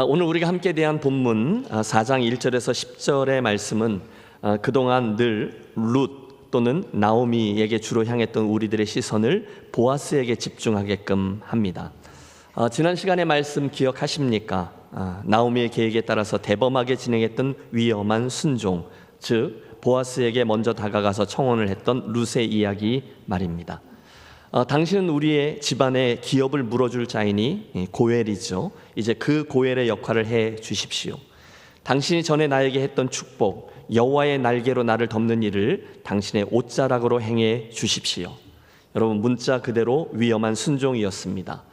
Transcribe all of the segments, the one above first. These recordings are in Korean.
오늘 우리가 함께 대한 본문 4장 1절에서 10절의 말씀은 그동안 늘 룻 또는 나오미에게 주로 향했던 우리들의 시선을 보아스에게 집중하게끔 합니다. 지난 시간의 말씀 기억하십니까? 나오미의 계획에 따라서 대범하게 진행했던 위험한 순종, 즉 보아스에게 먼저 다가가서 청혼을 했던 룻의 이야기 말입니다. 당신은 우리의 집안의 기업을 물어줄 자이니 고엘이죠. 이제 그 고엘의 역할을 해 주십시오. 당신이 전에 나에게 했던 축복, 여호와의 날개로 나를 덮는 일을 당신의 옷자락으로 행해 주십시오. 여러분, 문자 그대로 위험한 순종이었습니다.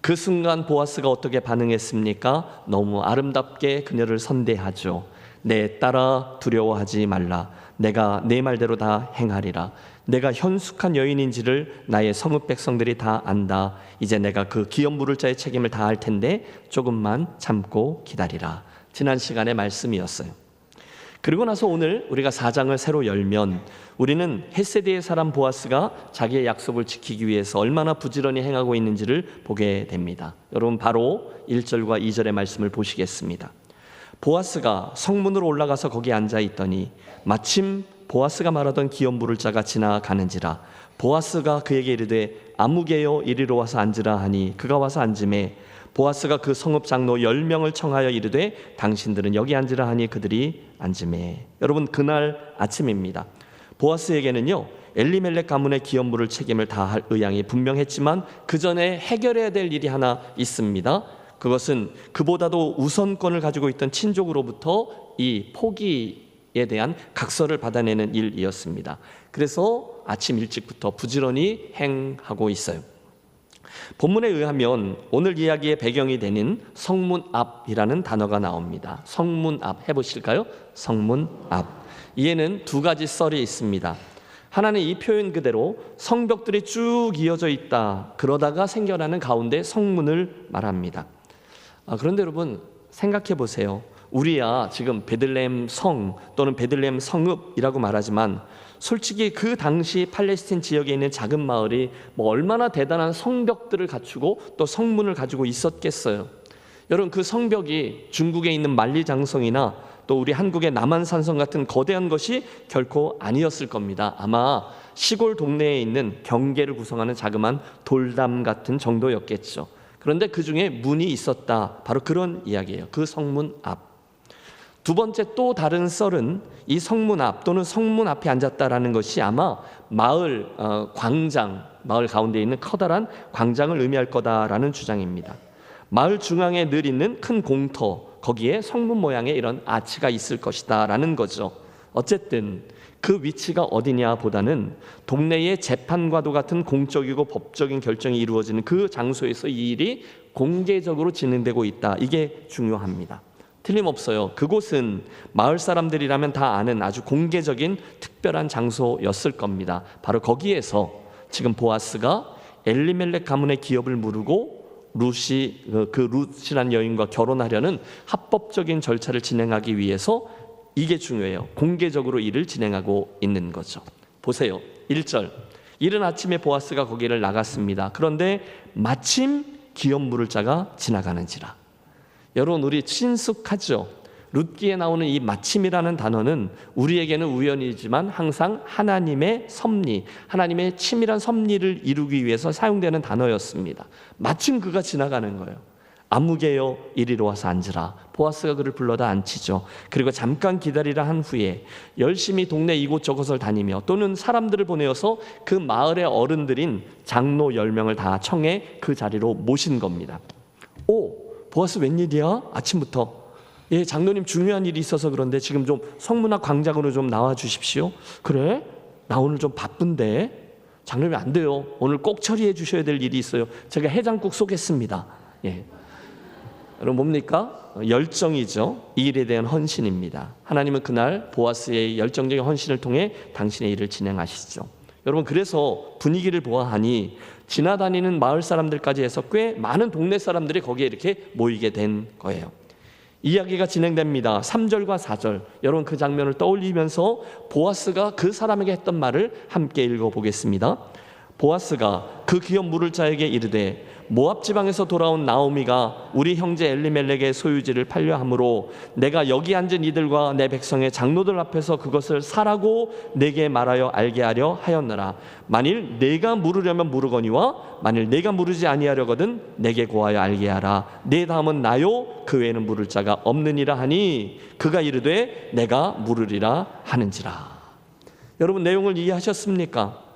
그 순간 보아스가 어떻게 반응했습니까? 너무 아름답게 그녀를 선대하죠. 내 딸아, 두려워하지 말라. 내가 내 말대로 다 행하리라. 내가 현숙한 여인인지를 나의 성읍 백성들이 다 안다. 이제 내가 그 기업 물을 자의 책임을 다할 텐데 조금만 참고 기다리라. 지난 시간의 말씀이었어요. 그리고 나서 오늘 우리가 4장을 새로 열면 우리는 헷세대의 사람 보아스가 자기의 약속을 지키기 위해서 얼마나 부지런히 행하고 있는지를 보게 됩니다. 여러분, 바로 1절과 2절의 말씀을 보시겠습니다. 보아스가 성문으로 올라가서 거기 앉아 있더니 마침 보아스가 말하던 기업 물을 자가 지나가는지라. 보아스가 그에게 이르되 아무개여 이리로 와서 앉으라 하니 그가 와서 앉음에 보아스가 그 성읍 장로 10명을 청하여 이르되 당신들은 여기 앉으라 하니 그들이 앉음에. 여러분, 그날 아침입니다. 보아스에게는요 엘리멜렉 가문의 기업 물을 책임을 다할 의향이 분명했지만 그 전에 해결해야 될 일이 하나 있습니다. 그것은 그보다도 우선권을 가지고 있던 친족으로부터 이 포기에 대한 각서를 받아내는 일이었습니다. 그래서 아침 일찍부터 부지런히 행하고 있어요. 본문에 의하면 오늘 이야기의 배경이 되는 성문 앞이라는 단어가 나옵니다. 성문 앞 해보실까요? 성문 앞. 이에는 두 가지 썰이 있습니다. 하나는 이 표현 그대로 성벽들이 쭉 이어져 있다. 그러다가 생겨나는 가운데 성문을 말합니다. 그런데 여러분, 생각해 보세요. 우리야 지금 베들레헴 성 또는 베들레헴 성읍이라고 말하지만 솔직히 그 당시 팔레스틴 지역에 있는 작은 마을이 얼마나 대단한 성벽들을 갖추고 또 성문을 가지고 있었겠어요. 여러분, 그 성벽이 중국에 있는 만리장성이나 또 우리 한국의 남한산성 같은 거대한 것이 결코 아니었을 겁니다. 아마 시골 동네에 있는 경계를 구성하는 자그마한 돌담 같은 정도였겠죠. 그런데 그 중에 문이 있었다. 바로 그런 이야기예요. 그 성문 앞. 두 번째 또 다른 썰은 이 성문 앞 또는 성문 앞에 앉았다라는 것이 아마 마을 광장, 마을 가운데 있는 커다란 광장을 의미할 거다라는 주장입니다. 마을 중앙에 늘 있는 큰 공터, 거기에 성문 모양의 이런 아치가 있을 것이다 라는 거죠. 어쨌든 그 위치가 어디냐 보다는 동네의 재판과도 같은 공적이고 법적인 결정이 이루어지는 그 장소에서 이 일이 공개적으로 진행되고 있다. 이게 중요합니다. 틀림없어요. 그곳은 마을 사람들이라면 다 아는 아주 공개적인 특별한 장소였을 겁니다. 바로 거기에서 지금 보아스가 엘리멜렉 가문의 기업을 무르고 룻이란 여인과 결혼하려는 합법적인 절차를 진행하기 위해서 이게 중요해요. 공개적으로 일을 진행하고 있는 거죠. 보세요. 1절. 이른 아침에 보아스가 거기를 나갔습니다. 그런데 마침 기업 물을 자가 지나가는지라. 여러분, 우리 친숙하죠? 룻기에 나오는 이 마침이라는 단어는 우리에게는 우연이지만 항상 하나님의 섭리, 하나님의 치밀한 섭리를 이루기 위해서 사용되는 단어였습니다. 마침 그가 지나가는 거예요. 아무개여 이리로 와서 앉으라. 보아스가 그를 불러다 앉히죠. 그리고 잠깐 기다리라 한 후에 열심히 동네 이곳저곳을 다니며 또는 사람들을 보내어서 그 마을의 어른들인 장로 10명을 다 청해 그 자리로 모신 겁니다. 보아스 웬일이야? 아침부터. 예, 장로님 중요한 일이 있어서 그런데 지금 좀 성문 앞 광장으로 좀 나와 주십시오. 그래? 나 오늘 좀 바쁜데. 장로님 안 돼요. 오늘 꼭 처리해 주셔야 될 일이 있어요. 제가 해장국 쏘겠습니다. 예. 여러분, 뭡니까? 열정이죠. 이 일에 대한 헌신입니다. 하나님은 그날 보아스의 열정적인 헌신을 통해 당신의 일을 진행하시죠. 여러분, 그래서 분위기를 보아하니 지나다니는 마을 사람들까지 해서 꽤 많은 동네 사람들이 거기에 이렇게 모이게 된 거예요. 이야기가 진행됩니다. 3절과 4절. 여러분, 그 장면을 떠올리면서 보아스가 그 사람에게 했던 말을 함께 읽어보겠습니다. 보아스가 그 기업 물을 자에게 이르되 모압 지방에서 돌아온 나오미가 우리 형제 엘리멜렉의 소유지를 팔려 함으로 내가 여기 앉은 이들과 내 백성의 장로들 앞에서 그것을 사라고 내게 말하여 알게 하려 하였노라. 만일 내가 물으려면 물으거니와 만일 내가 물으지 아니하려거든 내게 고하여 알게 하라. 내 다음은 나요 그 외에는 물을 자가 없느니라 하니 그가 이르되 내가 물으리라 하는지라. 여러분 내용을 이해하셨습니까?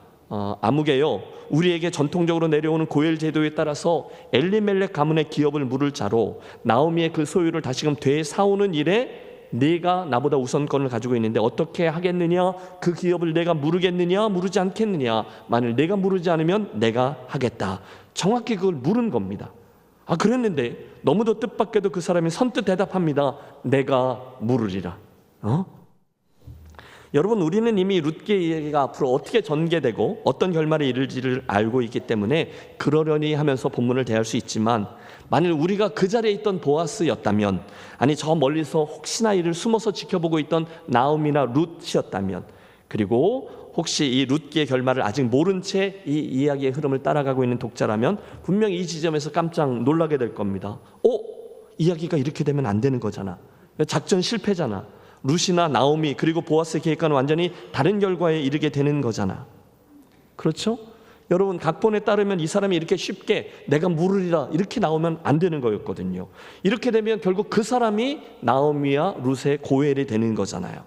아무개요 우리에게 전통적으로 내려오는 고엘 제도에 따라서 엘리멜렉 가문의 기업을 물을 자로 나오미의 그 소유를 다시금 되사오는 일에 네가 나보다 우선권을 가지고 있는데 어떻게 하겠느냐? 그 기업을 내가 물으겠느냐? 물으지 않겠느냐? 만일 내가 물으지 않으면 내가 하겠다. 정확히 그걸 물은 겁니다. 그랬는데 너무도 뜻밖에도 그 사람이 선뜻 대답합니다. 내가 물으리라. 여러분 우리는 이미 룻기의 이야기가 앞으로 어떻게 전개되고 어떤 결말에 이를지를 알고 있기 때문에 그러려니 하면서 본문을 대할 수 있지만 만일 우리가 그 자리에 있던 보아스였다면 아니 저 멀리서 혹시나 이를 숨어서 지켜보고 있던 나오미나 룻이었다면 그리고 혹시 이 룻기의 결말을 아직 모른 채 이 이야기의 흐름을 따라가고 있는 독자라면 분명히 이 지점에서 깜짝 놀라게 될 겁니다. 이야기가 이렇게 되면 안 되는 거잖아. 작전 실패잖아. 룻이나 나오미 그리고 보아스의 계획과는 완전히 다른 결과에 이르게 되는 거잖아. 그렇죠? 여러분 각본에 따르면 이 사람이 이렇게 쉽게 내가 물으리라 이렇게 나오면 안 되는 거였거든요. 이렇게 되면 결국 그 사람이 나오미와 룻의 고엘이 되는 거잖아요.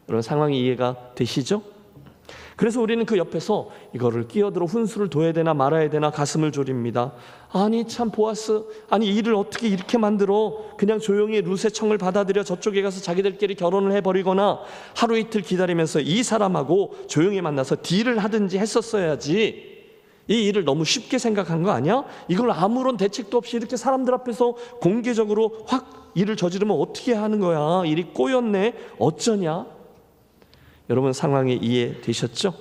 여러분 상황이 이해가 되시죠? 그래서 우리는 그 옆에서 이거를 끼어들어 훈수를 둬야 되나 말아야 되나 가슴을 졸입니다. 아니 참 보아스, 아니 일을 어떻게 이렇게 만들어? 그냥 조용히 룻의 청을 받아들여 저쪽에 가서 자기들끼리 결혼을 해버리거나 하루 이틀 기다리면서 이 사람하고 조용히 만나서 딜을 하든지 했었어야지. 이 일을 너무 쉽게 생각한 거 아니야? 이걸 아무런 대책도 없이 이렇게 사람들 앞에서 공개적으로 확 일을 저지르면 어떻게 하는 거야? 일이 꼬였네. 어쩌냐? 여러분 상황이 이해되셨죠?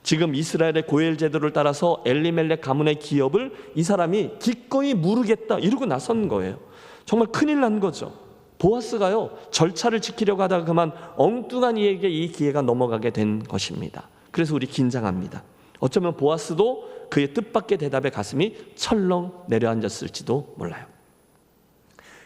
지금 이스라엘의 고엘 제도를 따라서 엘리멜렉 가문의 기업을 이 사람이 기꺼이 물으겠다 이러고 나선 거예요. 정말 큰일 난 거죠. 보아스가요 절차를 지키려고 하다가 그만 엉뚱한 이에게 이 기회가 넘어가게 된 것입니다. 그래서 우리 긴장합니다. 어쩌면 보아스도 그의 뜻밖의 대답에 가슴이 철렁 내려앉았을지도 몰라요.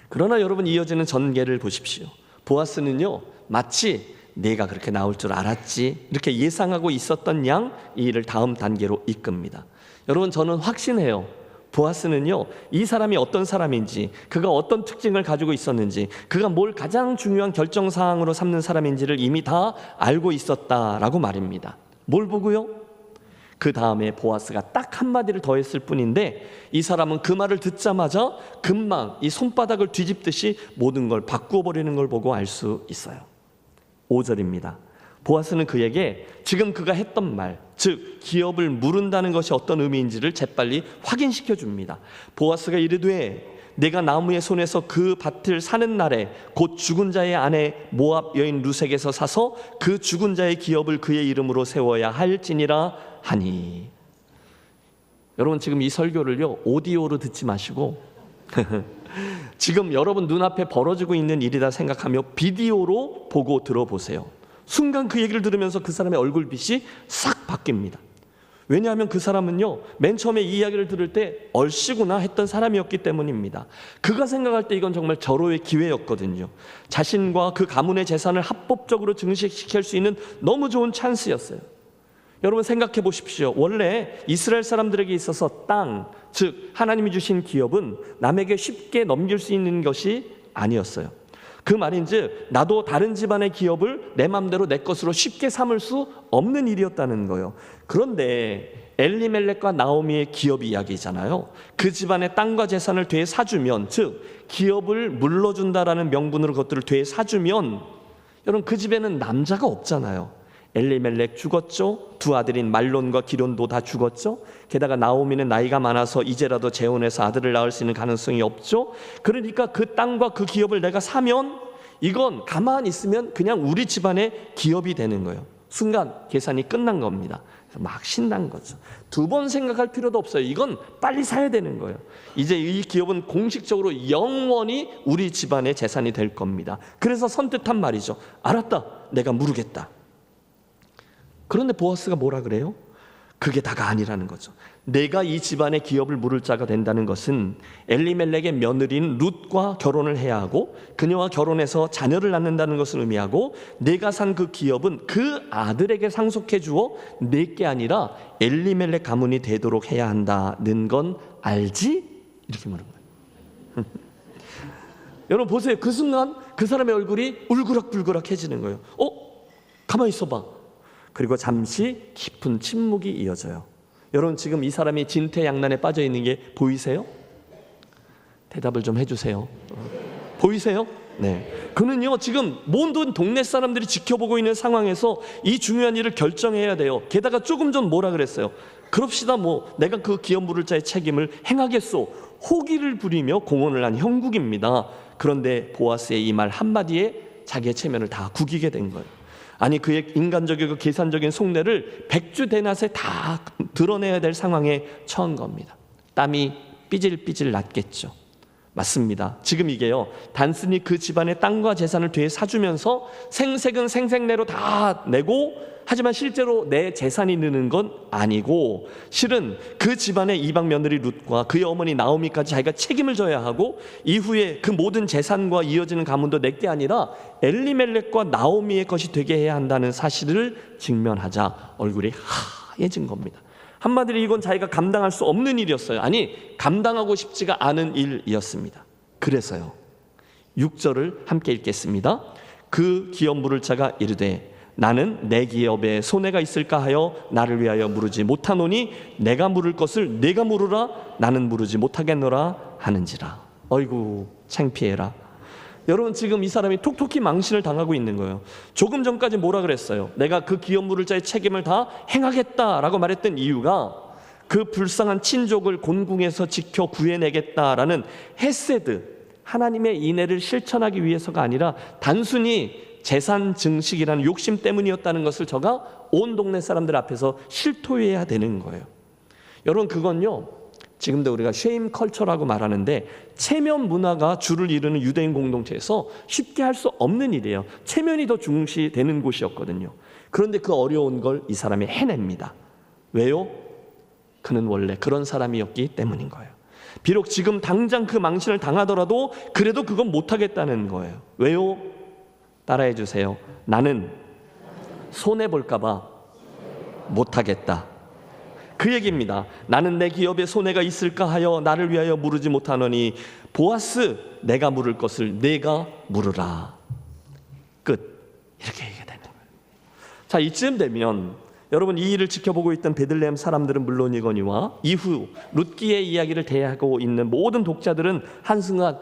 그러나 여러분 이어지는 전개를 보십시오. 보아스는요 마치 내가 그렇게 나올 줄 알았지 이렇게 예상하고 있었던 양 이 일을 다음 단계로 이끕니다. 여러분 저는 확신해요. 보아스는요 이 사람이 어떤 사람인지 그가 어떤 특징을 가지고 있었는지 그가 뭘 가장 중요한 결정사항으로 삼는 사람인지를 이미 다 알고 있었다라고 말입니다. 뭘 보고요? 그 다음에 보아스가 딱 한마디를 더했을 뿐인데 이 사람은 그 말을 듣자마자 금방 이 손바닥을 뒤집듯이 모든 걸 바꾸어 버리는 걸 보고 알 수 있어요. 5절입니다. 보아스는 그에게 지금 그가 했던 말, 즉 기업을 물은다는 것이 어떤 의미인지를 재빨리 확인시켜 줍니다. 보아스가 이르되 내가 나무의 손에서 그 밭을 사는 날에 곧 죽은 자의 아내 모압 여인 룻에게서 사서 그 죽은 자의 기업을 그의 이름으로 세워야 할지니라 하니. 여러분 지금 이 설교를요 오디오로 듣지 마시고 지금 여러분 눈앞에 벌어지고 있는 일이다 생각하며 비디오로 보고 들어보세요. 순간 그 얘기를 들으면서 그 사람의 얼굴빛이 싹 바뀝니다. 왜냐하면 그 사람은요 맨 처음에 이 이야기를 들을 때 얼씨구나 했던 사람이었기 때문입니다. 그가 생각할 때 이건 정말 절호의 기회였거든요. 자신과 그 가문의 재산을 합법적으로 증식시킬 수 있는 너무 좋은 찬스였어요. 여러분 생각해 보십시오. 원래 이스라엘 사람들에게 있어서 땅, 즉 하나님이 주신 기업은 남에게 쉽게 넘길 수 있는 것이 아니었어요. 그 말인즉 나도 다른 집안의 기업을 내 마음대로 내 것으로 쉽게 삼을 수 없는 일이었다는 거예요. 그런데 엘리멜렉과 나오미의 기업 이야기잖아요. 그 집안의 땅과 재산을 되사주면, 즉 기업을 물러준다라는 명분으로 그것들을 되사주면, 여러분 그 집에는 남자가 없잖아요. 엘리멜렉 죽었죠. 두 아들인 말론과 기론도 다 죽었죠. 게다가 나오미는 나이가 많아서 이제라도 재혼해서 아들을 낳을 수 있는 가능성이 없죠. 그러니까 그 땅과 그 기업을 내가 사면 이건 가만히 있으면 그냥 우리 집안의 기업이 되는 거예요. 순간 계산이 끝난 겁니다. 막 신난 거죠. 두 번 생각할 필요도 없어요. 이건 빨리 사야 되는 거예요. 이제 이 기업은 공식적으로 영원히 우리 집안의 재산이 될 겁니다. 그래서 선뜻한 말이죠. 알았다. 내가 물으겠다. 그런데 보아스가 뭐라 그래요? 그게 다가 아니라는 거죠. 내가 이 집안의 기업을 물을 자가 된다는 것은 엘리멜렉의 며느리인 룻과 결혼을 해야 하고 그녀와 결혼해서 자녀를 낳는다는 것을 의미하고 내가 산 그 기업은 그 아들에게 상속해 주어 내게 아니라 엘리멜렉 가문이 되도록 해야 한다는 건 알지? 이렇게 물은 거예요. 여러분 보세요. 그 순간 그 사람의 얼굴이 울그락불그락해지는 거예요. 가만히 있어봐. 그리고 잠시 깊은 침묵이 이어져요. 여러분 지금 이 사람이 진퇴양난에 빠져 있는 게 보이세요? 대답을 좀 해주세요. 보이세요? 네. 그는요 지금 모든 동네 사람들이 지켜보고 있는 상황에서 이 중요한 일을 결정해야 돼요. 게다가 조금 전 뭐라 그랬어요? 그럽시다 내가 그 기업 물을 자의 책임을 행하겠소. 호기를 부리며 공언을 한 형국입니다. 그런데 보아스의 이 말 한마디에 자기의 체면을 다 구기게 된 거예요. 아니 그의 인간적이고 계산적인 속내를 백주대낮에 다 드러내야 될 상황에 처한 겁니다. 땀이 삐질삐질 났겠죠. 맞습니다. 지금 이게요 단순히 그 집안의 땅과 재산을 되에 사주면서 생색은 생색내로 다 내고 하지만 실제로 내 재산이 느는 건 아니고 실은 그 집안의 이방 며느리 룻과 그의 어머니 나오미까지 자기가 책임을 져야 하고 이후에 그 모든 재산과 이어지는 가문도 내게 아니라 엘리멜렉과 나오미의 것이 되게 해야 한다는 사실을 직면하자 얼굴이 하얘진 겁니다. 한마디로 이건 자기가 감당할 수 없는 일이었어요. 아니 감당하고 싶지가 않은 일이었습니다. 그래서요 6절을 함께 읽겠습니다. 그 기업 물을 자가 이르되 나는 내 기업에 손해가 있을까 하여 나를 위하여 물으지 못하노니 내가 물을 것을 내가 물으라 나는 물으지 못하겠노라 하는지라. 어이구 창피해라. 여러분 지금 이 사람이 톡톡히 망신을 당하고 있는 거예요. 조금 전까지 뭐라 그랬어요? 내가 그 기업 물을 자의 책임을 다 행하겠다라고 말했던 이유가 그 불쌍한 친족을 곤궁에서 지켜 구해내겠다라는 헤세드 하나님의 인애를 실천하기 위해서가 아니라 단순히 재산 증식이라는 욕심 때문이었다는 것을 저가 온 동네 사람들 앞에서 실토해야 되는 거예요. 여러분 그건요 지금도 우리가 쉐임 컬처라고 말하는데 체면 문화가 주를 이루는 유대인 공동체에서 쉽게 할 수 없는 일이에요. 체면이 더 중시되는 곳이었거든요. 그런데 그 어려운 걸 이 사람이 해냅니다. 왜요? 그는 원래 그런 사람이었기 때문인 거예요. 비록 지금 당장 그 망신을 당하더라도 그래도 그건 못하겠다는 거예요. 왜요? 따라해 주세요. 나는 손해볼까 봐 못하겠다. 그 얘기입니다. 나는 내 기업에 손해가 있을까 하여 나를 위하여 물으지 못하노니 보아스 내가 물을 것을 내가 물으라. 끝. 이렇게 얘기가 되는 거예요. 자 이쯤 되면 여러분 이 일을 지켜보고 있던 베들레헴 사람들은 물론이거니와 이후 룻기의 이야기를 대하고 있는 모든 독자들은 한순간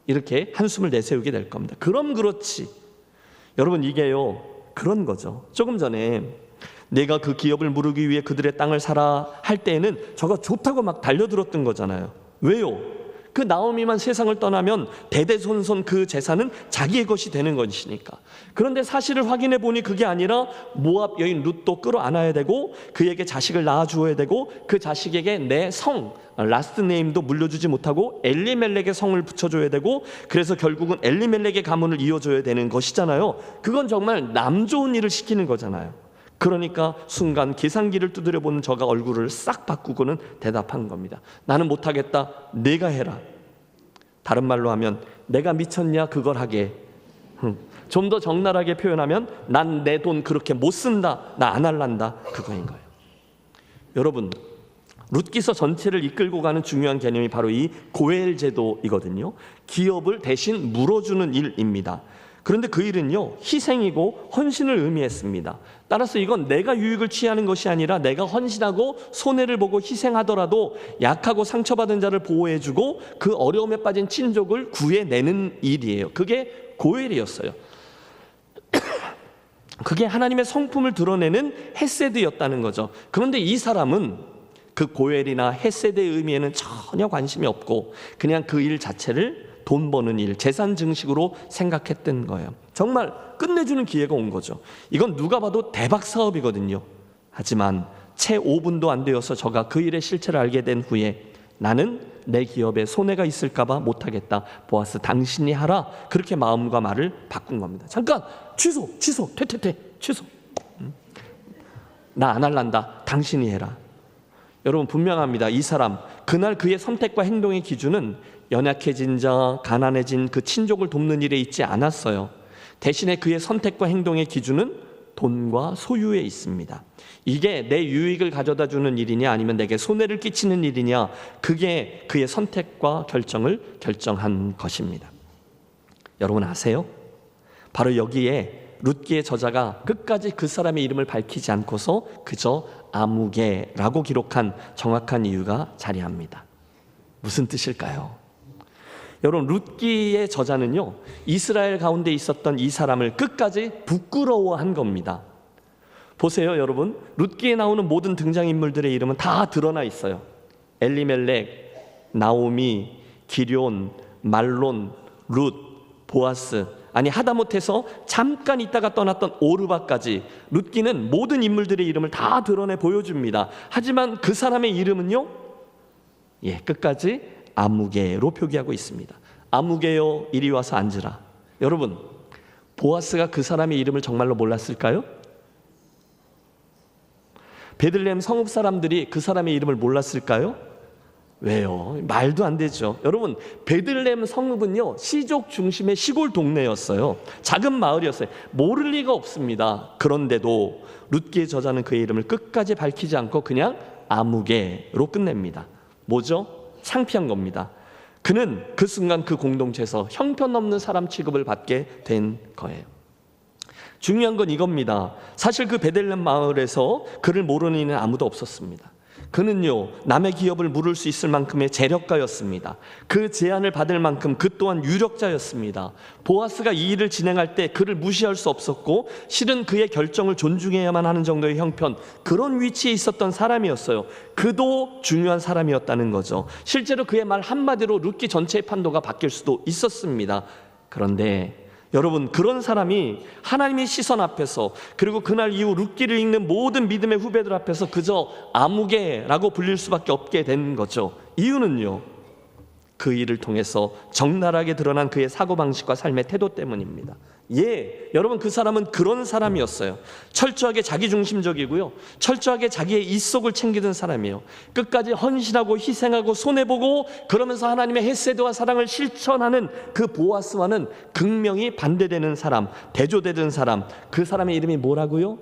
이렇게 한숨을 내세우게 될 겁니다. 그럼 그렇지. 여러분 이게요 그런 거죠. 조금 전에 내가 그 기업을 물으기 위해 그들의 땅을 사라 할 때에는 저가 좋다고 막 달려들었던 거잖아요. 왜요? 그 나오미만 세상을 떠나면 대대손손 그 재산은 자기의 것이 되는 것이니까. 그런데 사실을 확인해 보니 그게 아니라 모압 여인 룻도 끌어안아야 되고 그에게 자식을 낳아주어야 되고 그 자식에게 내 성 라스트 네임도 물려주지 못하고 엘리멜렉의 성을 붙여줘야 되고 그래서 결국은 엘리멜렉의 가문을 이어줘야 되는 것이잖아요. 그건 정말 남 좋은 일을 시키는 거잖아요. 그러니까 순간 계산기를 두드려보는 저가 얼굴을 싹 바꾸고는 대답한 겁니다. 나는 못하겠다. 내가 해라. 다른 말로 하면 내가 미쳤냐 그걸 하게. 좀 더 적나라하게 표현하면 난 내 돈 그렇게 못 쓴다. 나 안 할란다. 그거인 거예요. 여러분 룻기서 전체를 이끌고 가는 중요한 개념이 바로 이 고엘 제도이거든요. 기업을 대신 물어주는 일입니다. 그런데 그 일은요 희생이고 헌신을 의미했습니다. 따라서 이건 내가 유익을 취하는 것이 아니라 내가 헌신하고 손해를 보고 희생하더라도 약하고 상처받은 자를 보호해주고 그 어려움에 빠진 친족을 구해내는 일이에요. 그게 고엘이었어요. 그게 하나님의 성품을 드러내는 헤세드였다는 거죠. 그런데 이 사람은 그 고엘이나 헤세드의 의미에는 전혀 관심이 없고 그냥 그 일 자체를 돈 버는 일, 재산 증식으로 생각했던 거예요. 정말 끝내주는 기회가 온 거죠. 이건 누가 봐도 대박 사업이거든요. 하지만 채 5분도 안 되어서 저가 그 일의 실체를 알게 된 후에 나는 내 기업에 손해가 있을까 봐 못하겠다. 보아스 당신이 하라. 그렇게 마음과 말을 바꾼 겁니다. 잠깐 취소 퇴 취소. 나 안 할란다. 당신이 해라. 여러분 분명합니다. 이 사람 그날 그의 선택과 행동의 기준은 연약해진 자, 가난해진 그 친족을 돕는 일에 있지 않았어요. 대신에 그의 선택과 행동의 기준은 돈과 소유에 있습니다. 이게 내 유익을 가져다 주는 일이냐 아니면 내게 손해를 끼치는 일이냐, 그게 그의 선택과 결정을 결정한 것입니다. 여러분 아세요? 바로 여기에 룻기의 저자가 끝까지 그 사람의 이름을 밝히지 않고서 그저 아무개라고 기록한 정확한 이유가 자리합니다. 무슨 뜻일까요? 여러분 룻기의 저자는요, 이스라엘 가운데 있었던 이 사람을 끝까지 부끄러워한 겁니다. 보세요 여러분, 룻기에 나오는 모든 등장인물들의 이름은 다 드러나 있어요. 엘리멜렉, 나오미, 기럨, 말론, 룻, 보아스, 아니 하다못해서 잠깐 있다가 떠났던 오르바까지 룻기는 모든 인물들의 이름을 다 드러내 보여줍니다. 하지만 그 사람의 이름은요, 끝까지 아무개로 표기하고 있습니다. 아무개여 이리 와서 앉으라. 여러분 보아스가 그 사람의 이름을 정말로 몰랐을까요? 베들레헴 성읍 사람들이 그 사람의 이름을 몰랐을까요? 왜요? 말도 안 되죠. 여러분 베들레헴 성읍은요 시족 중심의 시골 동네였어요. 작은 마을이었어요. 모를 리가 없습니다. 그런데도 룻기의 저자는 그의 이름을 끝까지 밝히지 않고 그냥 아무개로 끝냅니다. 뭐죠? 창피한 겁니다. 그는 그 순간 그 공동체에서 형편없는 사람 취급을 받게 된 거예요. 중요한 건 이겁니다. 사실 그 베들레헴 마을에서 그를 모르는 이는 아무도 없었습니다. 그는요 남의 기업을 물을 수 있을 만큼의 재력가였습니다. 그 제안을 받을 만큼 그 또한 유력자였습니다. 보아스가 이 일을 진행할 때 그를 무시할 수 없었고 실은 그의 결정을 존중해야만 하는 정도의 형편, 그런 위치에 있었던 사람이었어요. 그도 중요한 사람이었다는 거죠. 실제로 그의 말 한마디로 룻기 전체의 판도가 바뀔 수도 있었습니다. 그런데 여러분 그런 사람이 하나님의 시선 앞에서, 그리고 그날 이후 룻기를 읽는 모든 믿음의 후배들 앞에서 그저 아무개라고 불릴 수밖에 없게 된 거죠. 이유는요, 그 일을 통해서 적나라하게 드러난 그의 사고방식과 삶의 태도 때문입니다. 여러분 그 사람은 그런 사람이었어요. 철저하게 자기중심적이고요, 철저하게 자기의 이속을 챙기던 사람이에요. 끝까지 헌신하고 희생하고 손해보고 그러면서 하나님의 헤세드와 사랑을 실천하는 그 보아스와는 극명히 반대되는 사람, 대조되는 사람, 그 사람의 이름이 뭐라고요?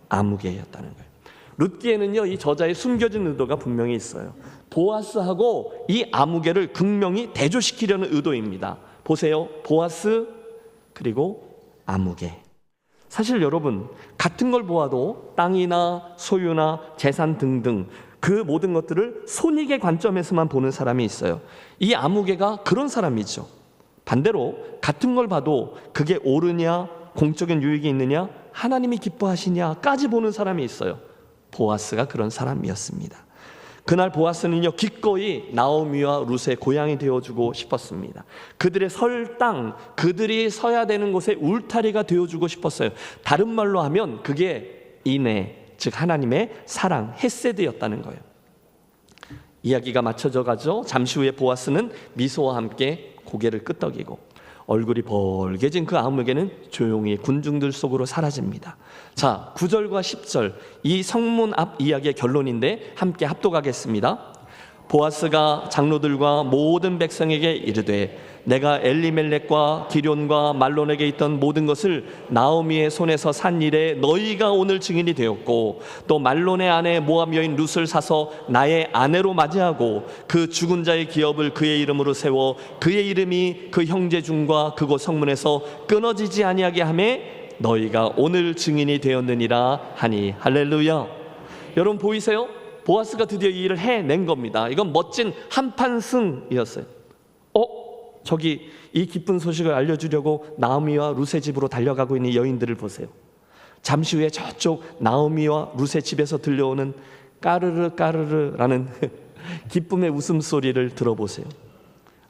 아무개였다는 거예요. 룻기에는요 이 저자의 숨겨진 의도가 분명히 있어요. 보아스하고 이 아무개를 극명히 대조시키려는 의도입니다. 보세요, 보아스 그리고 아무개. 사실 여러분 같은 걸 보아도 땅이나 소유나 재산 등등 그 모든 것들을 손익의 관점에서만 보는 사람이 있어요. 이 아무개가 그런 사람이죠. 반대로 같은 걸 봐도 그게 옳으냐, 공적인 유익이 있느냐, 하나님이 기뻐하시냐까지 보는 사람이 있어요. 보아스가 그런 사람이었습니다. 그날 보아스는요 기꺼이 나오미와 룻의 고향이 되어주고 싶었습니다. 그들의 설 땅, 그들이 서야 되는 곳의 울타리가 되어주고 싶었어요. 다른 말로 하면 그게 인애, 즉 하나님의 사랑, 헤세드였다는 거예요. 이야기가 맞춰져 가죠. 잠시 후에 보아스는 미소와 함께 고개를 끄덕이고 얼굴이 벌개진 그 아무개는 조용히 군중들 속으로 사라집니다. 자, 9절과 10절 이 성문 앞 이야기의 결론인데 함께 합독하겠습니다. 보아스가 장로들과 모든 백성에게 이르되 내가 엘리멜렉과 기럨과 말론에게 있던 모든 것을 나오미의 손에서 산 일에 너희가 오늘 증인이 되었고 또 말론의 아내 모압 여인 룻을 사서 나의 아내로 맞이하고 그 죽은 자의 기업을 그의 이름으로 세워 그의 이름이 그 형제 중과 그곳 성문에서 끊어지지 아니하게 하매 너희가 오늘 증인이 되었느니라 하니. 할렐루야. 여러분 보이세요? 보아스가 드디어 이 일을 해낸 겁니다. 이건 멋진 한판승이었어요. 저기 이 기쁜 소식을 알려주려고 나오미와 룻의 집으로 달려가고 있는 여인들을 보세요. 잠시 후에 저쪽 나오미와 룻의 집에서 들려오는 까르르 까르르라는 기쁨의 웃음소리를 들어보세요.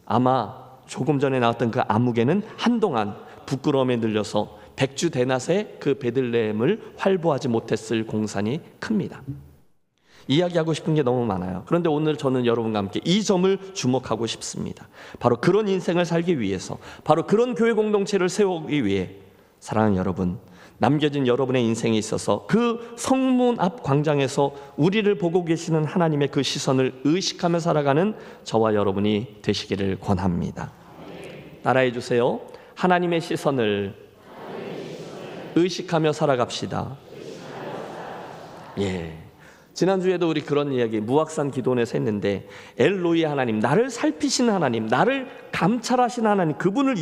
아마 조금 전에 나왔던 그 아무개는 한동안 부끄러움에 늘려서 백주 대낮에 그 베들레헴을 활보하지 못했을 공산이 큽니다. 이야기하고 싶은 게 너무 많아요. 그런데 오늘 저는 여러분과 함께 이 점을 주목하고 싶습니다. 바로 그런 인생을 살기 위해서, 바로 그런 교회 공동체를 세우기 위해 사랑하는 여러분, 남겨진 여러분의 인생에 있어서 그 성문 앞 광장에서 우리를 보고 계시는 하나님의 그 시선을 의식하며 살아가는 저와 여러분이 되시기를 권합니다. 따라해 주세요. 하나님의 시선을 의식하며 살아갑시다. 예. 지난주에도 우리 그런 이야기 무악산 기도원에서 했는데, 엘로이 하나님, 나를 살피시는 하나님, 나를 감찰하시는 하나님, 그분을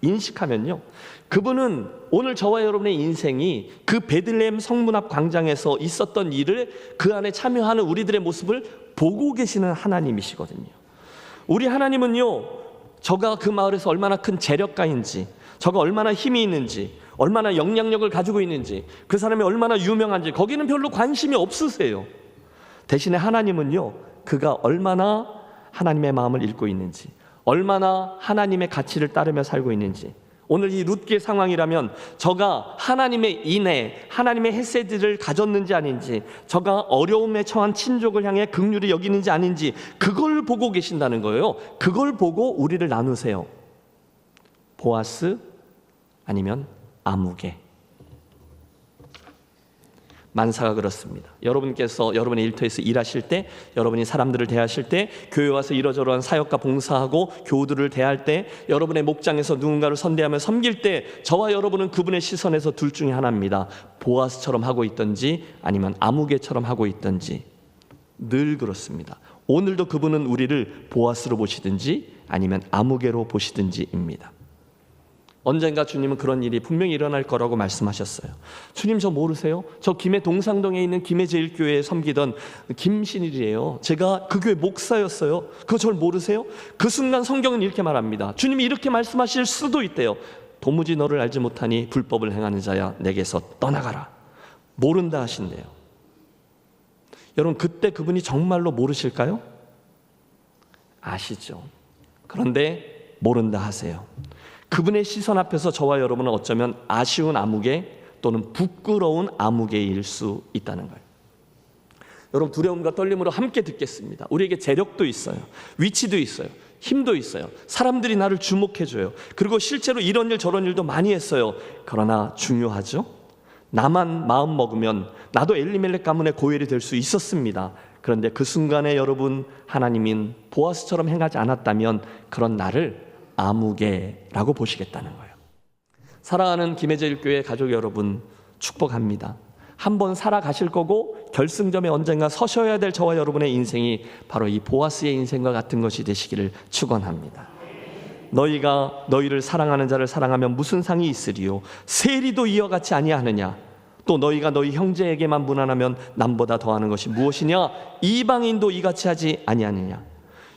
인식하면요, 그분은 오늘 저와 여러분의 인생이 그 베들레헴 성문 앞 광장에서 있었던 일을 그 안에 참여하는 우리들의 모습을 보고 계시는 하나님이시거든요. 우리 하나님은요, 저가 그 마을에서 얼마나 큰 재력가인지, 저가 얼마나 힘이 있는지, 얼마나 영향력을 가지고 있는지, 그 사람이 얼마나 유명한지 거기는 별로 관심이 없으세요. 대신에 하나님은요, 그가 얼마나 하나님의 마음을 읽고 있는지, 얼마나 하나님의 가치를 따르며 살고 있는지, 오늘 이 룻기의 상황이라면 저가 하나님의 인애, 하나님의 헤세드를 가졌는지 아닌지, 저가 어려움에 처한 친족을 향해 긍휼히 여기는지 아닌지, 그걸 보고 계신다는 거예요. 그걸 보고 우리를 나누세요. 보아스 아니면 아무개. 만사가 그렇습니다. 여러분께서 여러분의 일터에서 일하실 때, 여러분이 사람들을 대하실 때, 교회 와서 이러저러한 사역과 봉사하고 교우들을 대할 때, 여러분의 목장에서 누군가를 선대하며 섬길 때, 저와 여러분은 그분의 시선에서 둘 중에 하나입니다. 보아스처럼 하고 있든지 아니면 아무개처럼 하고 있든지. 늘 그렇습니다. 오늘도 그분은 우리를 보아스로 보시든지 아니면 아무개로 보시든지입니다. 언젠가 주님은 그런 일이 분명히 일어날 거라고 말씀하셨어요. 주님, 저 모르세요? 저 김해 동상동에 있는 김해 제일교회에 섬기던 김신일이에요. 제가 그 교회 목사였어요. 그거 저를 모르세요? 그 순간 성경은 이렇게 말합니다. 주님이 이렇게 말씀하실 수도 있대요. 도무지 너를 알지 못하니 불법을 행하는 자야, 내게서 떠나가라. 모른다 하신대요. 여러분, 그때 그분이 정말로 모르실까요? 아시죠? 그런데 모른다 하세요. 그분의 시선 앞에서 저와 여러분은 어쩌면 아쉬운 아무개 또는 부끄러운 아무개일 수 있다는 거예요. 여러분, 두려움과 떨림으로 함께 듣겠습니다. 우리에게 재력도 있어요. 위치도 있어요. 힘도 있어요. 사람들이 나를 주목해줘요. 그리고 실제로 이런 일 저런 일도 많이 했어요. 그러나 중요하죠? 나만 마음 먹으면 나도 엘리멜렉 가문의 고엘이 될 수 있었습니다. 그런데 그 순간에 여러분, 하나님인 보아스처럼 행하지 않았다면 그런 나를 아무개라고 보시겠다는 거예요. 사랑하는 김해제일교회 가족 여러분, 축복합니다. 한번 살아가실 거고 결승점에 언젠가 서셔야 될 저와 여러분의 인생이 바로 이 보아스의 인생과 같은 것이 되시기를 축원합니다. 너희가 너희를 사랑하는 자를 사랑하면 무슨 상이 있으리요? 세리도 이와 같이 아니하느냐? 또 너희가 너희 형제에게만 무난하면 남보다 더하는 것이 무엇이냐? 이방인도 이같이 하지 아니하느냐?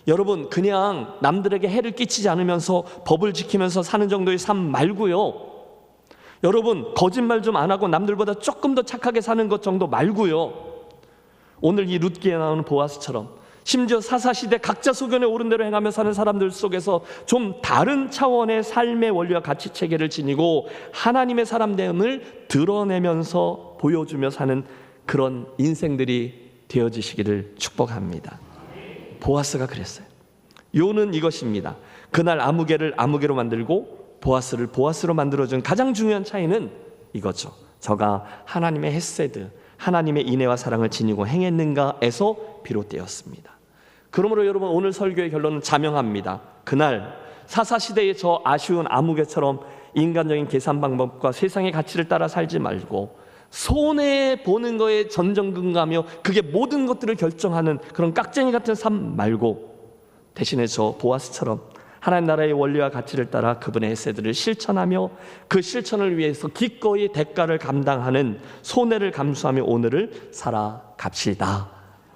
여러분, 그냥 남들에게 해를 끼치지 않으면서 법을 지키면서 사는 정도의 삶 말고요, 여러분, 거짓말 좀 안 하고 남들보다 조금 더 착하게 사는 것 정도 말고요, 오늘 이 룻기에 나오는 보아스처럼 심지어 사사시대 각자 소견에 오른 대로 행하며 사는 사람들 속에서 좀 다른 차원의 삶의 원리와 가치 체계를 지니고 하나님의 사람됨을 드러내면서 보여주며 사는 그런 인생들이 되어지시기를 축복합니다. 보아스가 그랬어요. 요는 이것입니다. 그날 아무개를 아무개로 만들고 보아스를 보아스로 만들어준 가장 중요한 차이는 이거죠. 저가 하나님의 헤세드, 하나님의 인애와 사랑을 지니고 행했는가에서 비롯되었습니다. 그러므로 여러분, 오늘 설교의 결론은 자명합니다. 그날 사사시대의 저 아쉬운 아무개처럼 인간적인 계산 방법과 세상의 가치를 따라 살지 말고 손해보는 거에 전전긍긍하며 그게 모든 것들을 결정하는 그런 깍쟁이 같은 삶 말고, 대신에 저 보아스처럼 하나님 나라의 원리와 가치를 따라 그분의 헤세드를 실천하며 그 실천을 위해서 기꺼이 대가를 감당하는, 손해를 감수하며 오늘을 살아갑시다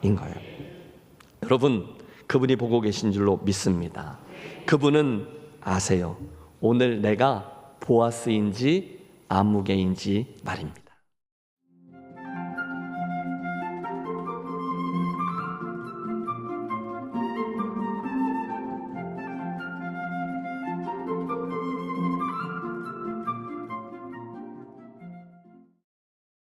인 거예요. 여러분, 그분이 보고 계신 줄로 믿습니다. 그분은 아세요. 오늘 내가 보아스인지 아무개인지 말입니다.